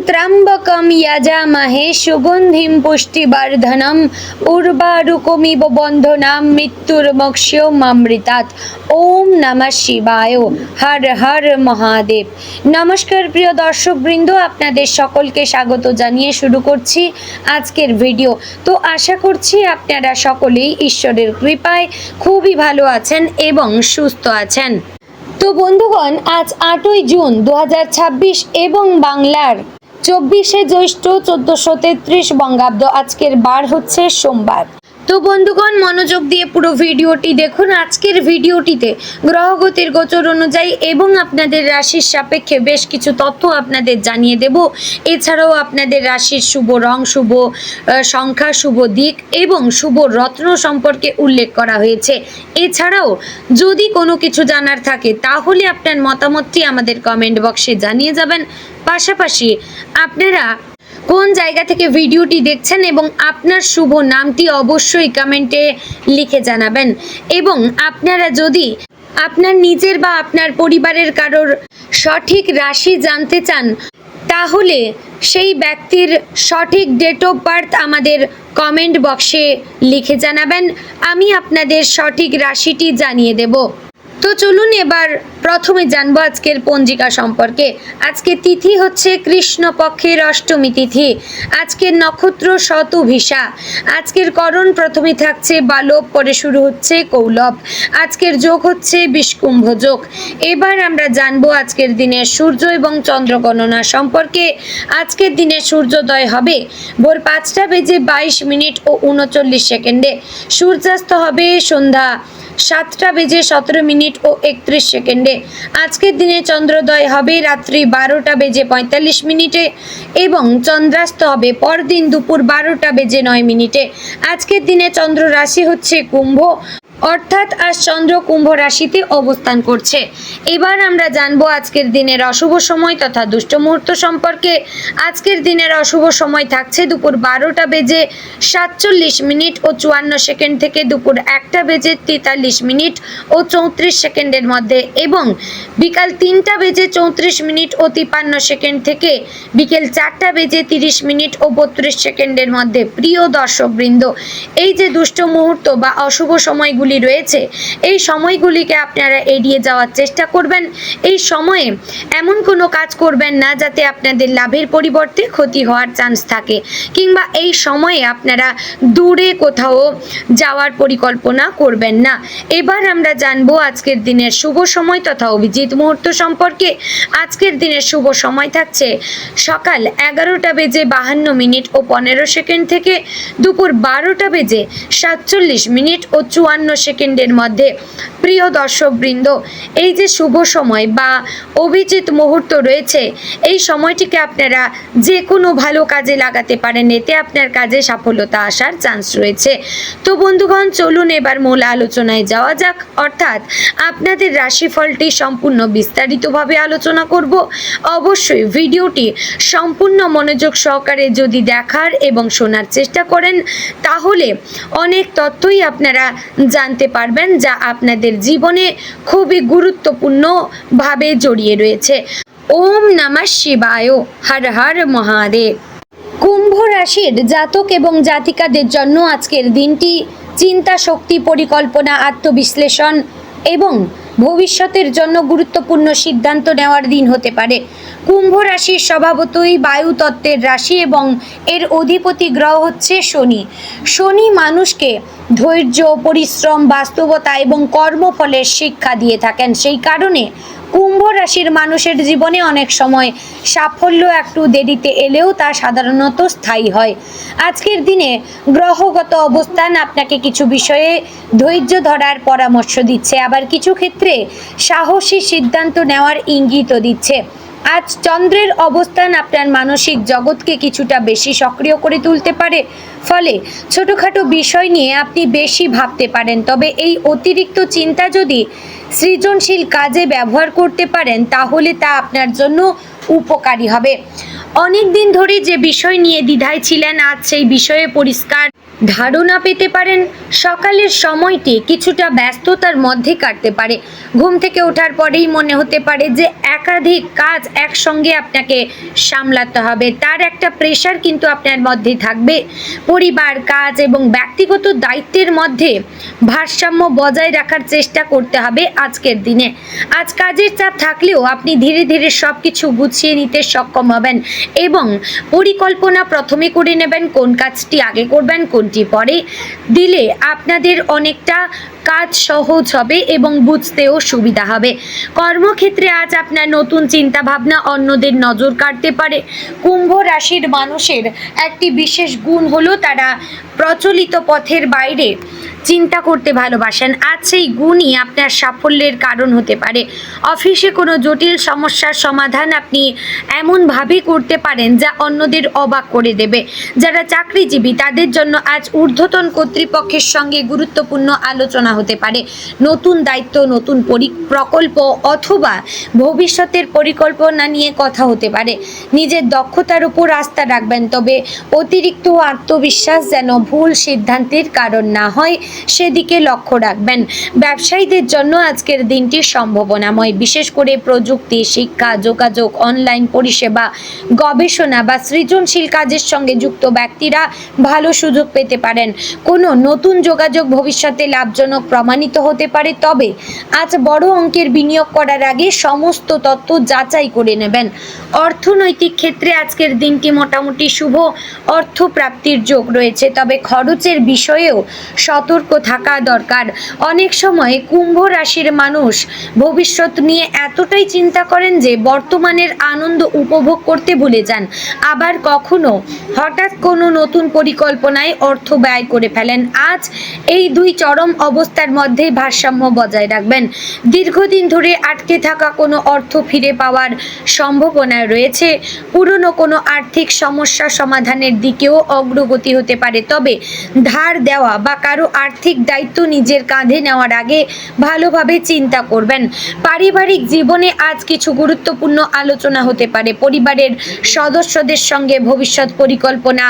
त्र्यंबकं यजामहे सुगंधिं पुष्टिवर्धनम् उर्वारुकमिव बन्धनां मृत्युर्मोक्षयमामृतात्। ओम नमः शिवाय। हर हर महादेव। नमस्कार प्रिय दर्शक बृंद, আপনাদের সকলকে স্বাগত জানিয়ে শুরু করছি আজকের ভিডিও। তো আশা করছি আপনারা সকলেই ঈশ্বরের কৃপায় খুবই ভালো আছেন এবং সুস্থ আছেন। তো বন্ধুগণ, আজ 8ই জুন 2026 এবং বাংলার 24শে জ্যৈষ্ঠ 1433 বঙ্গাব্দ। আজকের বার হচ্ছে সোমবার। তো বন্ধুগণ, মনোযোগ দিয়ে পুরো ভিডিওটি দেখুন। আজকের ভিডিওটিতে গ্রহগতির গোচর অনুযায়ী এবং আপনাদের রাশির সাপেক্ষে বেশ কিছু তথ্য আপনাদের জানিয়ে দেব। এছাড়াও আপনাদের রাশির শুভ রং, শুভ সংখ্যা, শুভ দিক এবং শুভ রত্ন সম্পর্কে উল্লেখ করা হয়েছে। এছাড়াও যদি কোনো কিছু জানার থাকে তাহলে আপনার মতামতটি আমাদের কমেন্ট বক্সে জানিয়ে যাবেন। পাশাপাশি আপনারা কোন জায়গা থেকে ভিডিওটি দেখছেন এবং আপনার শুভ নামটি অবশ্যই কমেন্টে লিখে জানাবেন। এবং আপনারা যদি আপনার নিজের বা আপনার পরিবারের কারোর সঠিক রাশি জানতে চান তাহলে সেই ব্যক্তির সঠিক ডেট অফ বার্থ আমাদের কমেন্ট বক্সে লিখে জানাবেন। আমি আপনাদের সঠিক রাশিটি জানিয়ে দেব। তো চলুন এবার প্রথমে জানবো আজকের পঞ্জিকা সম্পর্কে। আজকে তিথি হচ্ছে কৃষ্ণপক্ষের অষ্টমী তিথি। আজকের নক্ষত্র শতভিষা। আজকের করণ প্রথমে থাকছে বালব, পরে শুরু হচ্ছে কৌলব। আজকের যোগ হচ্ছে বিষকুম্ভ যোগ। এবার আমরা জানবো আজকের দিনের সূর্য এবং চন্দ্র গণনা সম্পর্কে। আজকের দিনে সূর্যোদয় হবে ভোর 5:22 ও 39 সেকেন্ডে। সূর্যাস্ত হবে সন্ধ্যা 7:17 ও 31 সেকেন্ডে। আজকের দিনে চন্দ্রোদয় হবে রাত্রি 12:45 এবং চন্দ্রাস্ত হবে পরদিন দুপুর 12:09। আজকের দিনে চন্দ্র রাশি হচ্ছে কুম্ভ, অর্থাৎ আজ চন্দ্র কুম্ভ রাশিতে অবস্থান করছে। এবার আমরা জানবো আজকের দিনের অশুভ সময় তথা দুষ্ট মুহূর্ত সম্পর্কে। আজকের দিনের অশুভ সময় থাকছে দুপুর 12:47 ও 54 সেকেন্ড থেকে দুপুর 1:43 ও 34 সেকেন্ডের মধ্যে এবং বিকাল 3:34 ও 53 সেকেন্ড থেকে বিকেল 4:30 ও 32 সেকেন্ডের মধ্যে। প্রিয় দর্শকবৃন্দ, এই যে দুষ্ট মুহূর্ত বা অশুভ সময়গুলি রয়েছে, এই সময়গুলিকে আপনারা এড়িয়ে যাওয়ার চেষ্টা করবেন। এই সময়ে এমন কোনো কাজ করবেন না যাতে আপনাদের লাভের পরিবর্তে ক্ষতি হওয়ার চান্স থাকে, কিংবা এই সময়ে আপনারা দূরে কোথাও যাওয়ার পরিকল্পনা করবেন না। এবার আমরা জানবো আজকের দিনের শুভ সময় তথা অভিজিৎ মুহূর্ত সম্পর্কে। আজকের দিনের শুভ সময় থাকছে সকাল 11:52 ও 15 সেকেন্ড থেকে দুপুর 12:47 ও 54 সেকেন্ডের মধ্যে। প্রিয় দর্শকবৃন্দ, এই যে শুভ সময় বা অভিজিৎ মুহূর্ত রয়েছে, এই সময়টিকে আপনারা যে কোনো ভালো কাজে লাগাতে পারেন, এতে আপনার কাজে সফলতা আসার চান্স রয়েছে। তো বন্ধুগণ, চলুন এবার মূল আলোচনায় যাওয়া যাক, অর্থাৎ আপনাদের রাশিফলটি সম্পূর্ণ বিস্তারিতভাবে আলোচনা করব। অবশ্যই ভিডিওটি সম্পূর্ণ মনোযোগ সহকারে যদি দেখার এবং শোনার চেষ্টা করেন তাহলে অনেক তথ্যই আপনারা জানতে পারবেন যা আপনাদের জীবনে খুবই গুরুত্বপূর্ণভাবে জড়িয়ে রয়েছে। ওম নমঃ শিবায়। হর হর মহাদেব। কুম্ভ রাশির জাতক এবং জাতিকাদের জন্য আজকের দিনটি চিন্তা শক্তি, পরিকল্পনা, আত্মবিশ্লেষণ এবং ভবিষ্যতের জন্য গুরুত্বপূর্ণ সিদ্ধান্ত নেওয়ার দিন হতে পারে। কুম্ভ রাশির স্বভাবতই বায়ু তত্ত্বের রাশি এবং এর অধিপতি গ্রহ হচ্ছে শনি। শনি মানুষকে ধৈর্য, পরিশ্রম, বাস্তবতা এবং কর্মফলের শিক্ষা দিয়ে থাকেন। সেই কারণে কুম্ভ রাশির মানুষের জীবনে অনেক সময় সাফল্য একটু দেরিতে এলেও তা সাধারণত স্থায়ী হয়। আজকের দিনে গ্রহগত অবস্থান আপনাকে কিছু বিষয়ে ধৈর্য ধরার পরামর্শ দিচ্ছে, আবার কিছু ক্ষেত্রে সাহসী সিদ্ধান্ত নেওয়ার ইঙ্গিতও দিচ্ছে। আজ চন্দ্রের অবস্থান আপনার মানসিক জগৎকে কিছুটা বেশি সক্রিয় করে তুলতে পারে, ফলে ছোটোখাটো বিষয় নিয়ে আপনি বেশি ভাবতে পারেন। তবে এই অতিরিক্ত চিন্তা যদি সৃজনশীল কাজে ব্যবহার করতে পারেন তাহলে তা আপনার জন্য উপকারী হবে। অনেক দিন ধরে যে বিষয় নিয়ে দ্বিধায় ছিলেন, আজ সেই বিষয়ে পরিষ্কার ধারণা পেতে পারেন। সকালের সময়টি কিছুটা ব্যস্ততার মধ্যে কাটতে পারে। ঘুম থেকে ওঠার পরেই মনে হতে পারে যে একাধিক কাজ একসঙ্গে আপনাকে সামলাতে হবে, তার একটা প্রেশার কিন্তু আপনার মধ্যে থাকবে। পরিবার, কাজ এবং ব্যক্তিগত দায়িত্বের মধ্যে ভারসাম্য বজায় রাখার চেষ্টা করতে হবে আজকের দিনে। আজ কাজের চাপ থাকলেও আপনি ধীরে ধীরে সব কিছু গুছিয়ে নিতে সক্ষম হবেন এবং পরিকল্পনা প্রথমে করে নেবেন কোন কাজটি আগে করবেন, কোনটি পরে দিলে আপনাদের অনেকটা কাজ সহজ হবে এবং বুঝতেও সুবিধা হবে। কর্মক্ষেত্রে আজ আপনার নতুন চিন্তা ভাবনা অন্যদের নজর কাড়তে পারে। কুম্ভ রাশির মানুষের একটি বিশেষ গুণ হলো তারা প্রচলিত পথের বাইরে চিন্তা করতে ভালোবাসেন। আজ সেই গুণই আপনার সাফল্যের কারণ হতে পারে। অফিসে কোনো জটিল সমস্যার সমাধান আপনি এমনভাবে করতে পারেন যা অন্যদের অবাক করে দেবে। যারা চাকরিজীবী তাদের জন্য আজ ঊর্ধ্বতন কর্তৃপক্ষের সঙ্গে গুরুত্বপূর্ণ আলোচনা হতে পারে। নতুন দায়িত্ব, নতুন প্রকল্প অথবা ভবিষ্যতের পরিকল্পনা নিয়ে কথা হতে পারে। নিজের দক্ষতার উপর আস্থা রাখবেন, তবে অতিরিক্ত আত্মবিশ্বাস যেন ভুল সিদ্ধান্তের কারণ না হয় সেদিকে লক্ষ্য রাখবেন। ব্যবসায়ীদের জন্য আজকের দিনটি সম্ভাবনাময়। বিশেষ করে প্রযুক্তি, শিক্ষা, যোগাযোগ, অনলাইন পরিষেবা, গবেষণা বা সৃজনশীল কাজের সঙ্গে যুক্ত ব্যক্তিরা ভালো সুযোগ পেতে পারেন। কোনো নতুন যোগাযোগ ভবিষ্যতে লাভজনক প্রমাণিত হতে পারে, তবে আজ বড় অঙ্কের বিনিয়োগ করার আগে সমস্ত তথ্য যাচাই করে নেবেন। অর্থনৈতিক ক্ষেত্রে আজকের দিনটি মোটামুটি শুভ। অর্থ প্রাপ্তির যোগ রয়েছে, তবে খরচের বিষয়েও সতর্ক থাকা দরকার। অনেক সময় কুম্ভ রাশির মানুষ ভবিষ্যৎ নিয়ে এতটাই চিন্তা করেন যে বর্তমানের আনন্দ উপভোগ করতে ভুলে যান। আবার কখনো হঠাৎ কোনো নতুন পরিকল্পনায় অর্থ ব্যয় করে ফেলেন। আজ এই দুই চরম অবস্থার মধ্যে ভারসাম্য বজায় রাখবেন। দীর্ঘদিন ধরে আটকে থাকা কোনো অর্থ ফিরে পাওয়ার সম্ভাবনা রয়েছে। পুরনো কোনো আর্থিক সমস্যা সমাধানের দিকেও অগ্রগতি হতে পারে, তবে ধার দেওয়া বা কারো আর্থিক দায়িত্ব নিজের কাঁধে নেওয়ার আগে ভালোভাবে চিন্তা করবেন। পারিবারিক জীবনে আজ কিছু গুরুত্বপূর্ণ আলোচনা হতে পারে। পরিবারের সদস্যদের সঙ্গে ভবিষ্যৎ পরিকল্পনা,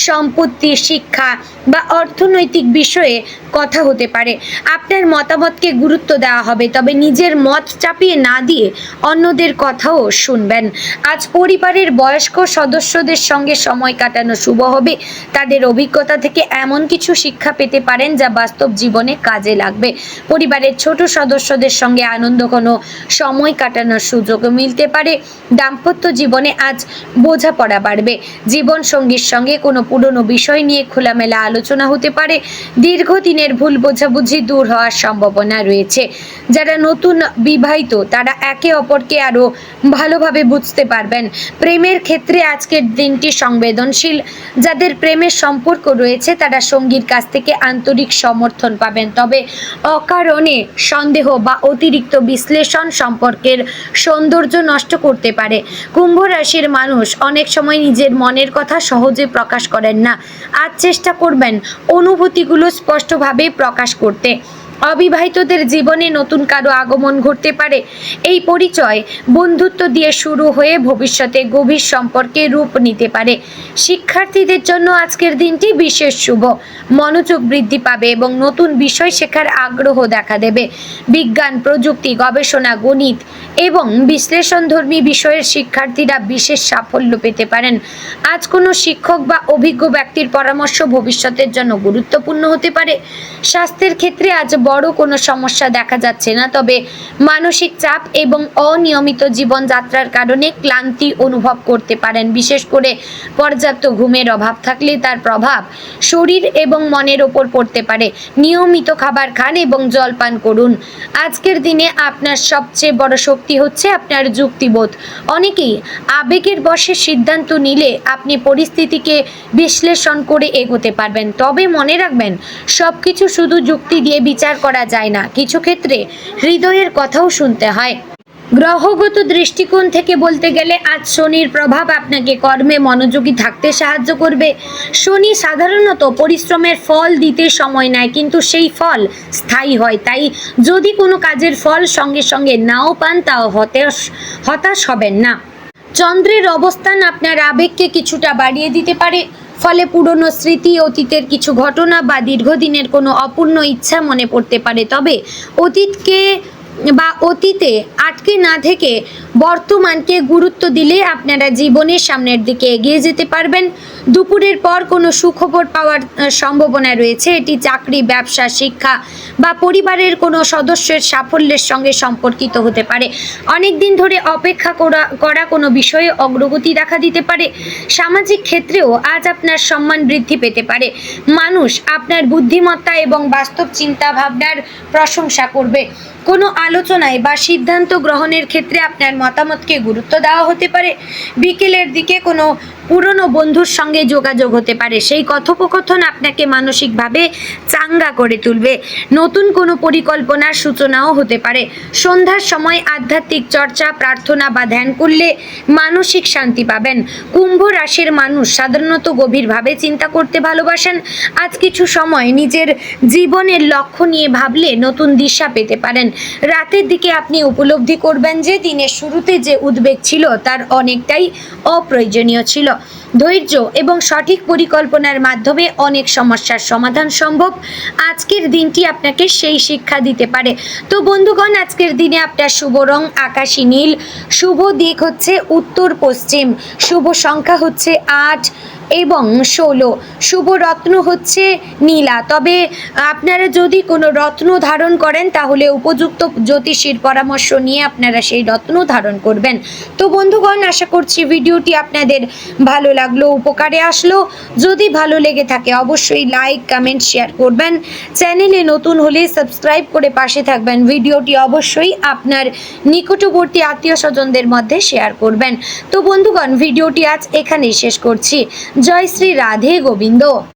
সম্পত্তি, শিক্ষা বা অর্থনৈতিক বিষয়ে কথা হতে পারে। আপনার মতামতকে গুরুত্ব দেওয়া হবে, তবে নিজের মত চাপিয়ে না দিয়ে অন্যদের কথাও শুনবেন। আজ পরিবারের বয়স্ক সদস্যদের সঙ্গে সময় কাটানো শুভ হবে। তাদের অভিজ্ঞতা থেকে এমন কিছু শিক্ষা পেতে পারেন যা বাস্তব জীবনে কাজে লাগবে। পরিবারের ছোট সদস্যদের সঙ্গে আনন্দ কোনো সময় কাটানোর সুযোগ মিলতে পারে। দাম্পত্য জীবনে আজ বোঝাপড়া বাড়বে। জীবন সঙ্গীর সঙ্গে কোনো পুরনো বিষয় নিয়ে খোলামেলা আলোচনা হতে পারে। দীর্ঘদিনের ভুল বোঝাবুঝি দূর হওয়ার সম্ভাবনা রয়েছে। যারা নতুন বিবাহিত তারা একে অপরকে আরও ভালোভাবে বুঝতে পারবেন। প্রেমের ক্ষেত্রে আজকের দিনটি সংবেদনশীল। যাদের প্রেমের সম্পর্ক রয়েছে তারা সঙ্গীর কাছ থেকে আন্তরিক সমর্থন পাবেন, তবে অকারণে সন্দেহ বা অতিরিক্ত বিশ্লেষণ সম্পর্কের সৌন্দর্য নষ্ট করতে পারে। কুম্ভ রাশির মানুষ অনেক সময় নিজের মনের কথা সহজে প্রকাশ করেন না। আজ চেষ্টা করবেন অনুভূতিগুলো স্পষ্টভাবে প্রকাশ করতে। অবিবাহিতদের জীবনে নতুন কারো আগমন ঘটতে পারে। এই পরিচয় বন্ধুত্ব দিয়ে শুরু হয়ে ভবিষ্যতে গভীর সম্পর্কে রূপ নিতে পারে। শিক্ষার্থীদের জন্য আজকের দিনটি বিশেষ শুভ। মনোযোগ বৃদ্ধি পাবে এবং নতুন বিষয় শেখার আগ্রহ দেখা দেবে। বিজ্ঞান, প্রযুক্তি, গবেষণা, গণিত এবং বিশ্লেষণধর্মী বিষয়ের শিক্ষার্থীরা বিশেষ সাফল্য পেতে পারেন। আজ কোনো শিক্ষক বা অভিজ্ঞ ব্যক্তির পরামর্শ ভবিষ্যতের জন্য গুরুত্বপূর্ণ হতে পারে। স্বাস্থ্যের ক্ষেত্রে আজ বড় কোনো সমস্যা দেখা যাচ্ছে না, তবে মানসিক চাপ এবং অনিয়মিত জীবনযাত্রার কারণে ক্লান্তি অনুভব করতে পারেন। বিশেষ করে পর্যাপ্ত ঘুমের অভাব থাকলে তার প্রভাব শরীর এবং মনের ওপর পড়তে পারে। নিয়মিত খাবার খান এবং জল পান করুন। আজকের দিনে আপনার সবচেয়ে বড় শক্তি হচ্ছে আপনার যুক্তিবোধ। অনেকেই আবেগের বশে সিদ্ধান্ত নিলে আপনি পরিস্থিতিকে বিশ্লেষণ করে এগোতে পারবেন, তবে মনে রাখবেন সবকিছু শুধু যুক্তি দিয়ে বিচার করা যায় না। কিছু ক্ষেত্রে হৃদয়ের কথাও শুনতে হয়। গ্রহগত দৃষ্টিকোণ থেকে বলতে গেলে আজ শনির প্রভাব আপনাকে কর্মে মনোযোগী থাকতে সাহায্য করবে। শনি সাধারণত পরিশ্রমের ফল দিতে সময় নেয়, কিন্তু সেই ফল স্থায়ী হয়। তাই যদি কোনো কাজের ফল সঙ্গে সঙ্গে নাও পান তাও হতাশ হবেন না। চন্দ্রের অবস্থান আপনার আবেগকে কিছুটা বাড়িয়ে দিতে পারে। ফলে পুরনো স্মৃতি, অতীতের কিছু ঘটনা বা দীর্ঘদিনের কোনো অপূর্ণ ইচ্ছা মনে পড়তে পারে। তবে অতীতে আটকে না থেকে বর্তমানকে গুরুত্ব দিলে আপনারা জীবনের সামনের দিকে এগিয়ে যেতে পারবেন। দুপুরের পর কোনো সুখবর পাওয়ার সম্ভাবনা রয়েছে। এটি চাকরি, ব্যবসা, শিক্ষা বা পরিবারের কোনো সদস্যের সাফল্যের সঙ্গে সম্পর্কিত হতে পারে। অনেক দিন ধরে অপেক্ষা করা কোনো বিষয়ে অগ্রগতি দেখা দিতে পারে। সামাজিক ক্ষেত্রেও আজ আপনার সম্মান বৃদ্ধি পেতে পারে। মানুষ আপনার বুদ্ধিমত্তা এবং বাস্তব চিন্তা ভাবনার প্রশংসা করবে। কোনো আলোচনায় বা সিদ্ধান্ত গ্রহণের ক্ষেত্রে আপনার মতামতকে গুরুত্ব দেওয়া হতে পারে। বিকেলের দিকে কোনো পুরনো বন্ধুর সঙ্গে যোগাযোগ হতে পারে। সেই কথোপকথন আপনাকে মানসিকভাবে চাঙ্গা করে তুলবে। নতুন কোনো পরিকল্পনার সূচনাও হতে পারে। সন্ধ্যার সময় আধ্যাত্মিক চর্চা, প্রার্থনা বা ধ্যান করলে মানসিক শান্তি পাবেন। কুম্ভ রাশির মানুষ সাধারণত গভীরভাবে চিন্তা করতে ভালোবাসেন। আজ কিছু সময় নিজের জীবনের লক্ষ্য নিয়ে ভাবলে নতুন দিশা পেতে পারেন। রাতের দিকে আপনি উপলব্ধি করবেন যে দিনের শুরুতে যে উদ্বেগ ছিল তার অনেকটাই অপ্রয়োজনীয় ছিল। ধৈর্য এবং সঠিক পরিকল্পনার মাধ্যমে অনেক সমস্যার সমাধান সম্ভব। আজকের দিনটি আপনাকে সেই শিক্ষা দিতে পারে। তো বন্ধুগণ, আজকের দিনে আপনার শুভ রং আকাশী নীল, শুভ দিক হচ্ছে উত্তর পশ্চিম, শুভ সংখ্যা হচ্ছে 8 এবং 16, শুভ রত্ন হচ্ছে নীলা। তবে আপনারা যদি কোনো রত্ন ধারণ করেন তাহলে উপযুক্ত জ্যোতিষীর পরামর্শ নিয়ে আপনারা সেই রত্ন ধারণ করবেন। তো বন্ধুগণ, আশা করছি ভিডিওটি আপনাদের ভালো লাগলো, উপকারে আসলো। যদি ভালো লেগে থাকে অবশ্যই লাইক, কমেন্ট, শেয়ার করবেন। চ্যানেলে নতুন হলে সাবস্ক্রাইব করে পাশে থাকবেন। ভিডিওটি অবশ্যই আপনার নিকটবর্তী আত্মীয় স্বজনদের মধ্যে শেয়ার করবেন। তো বন্ধুগণ, ভিডিওটি আজ এখানেই শেষ করছি। জয় শ্রী রাধে গোবিন্দ।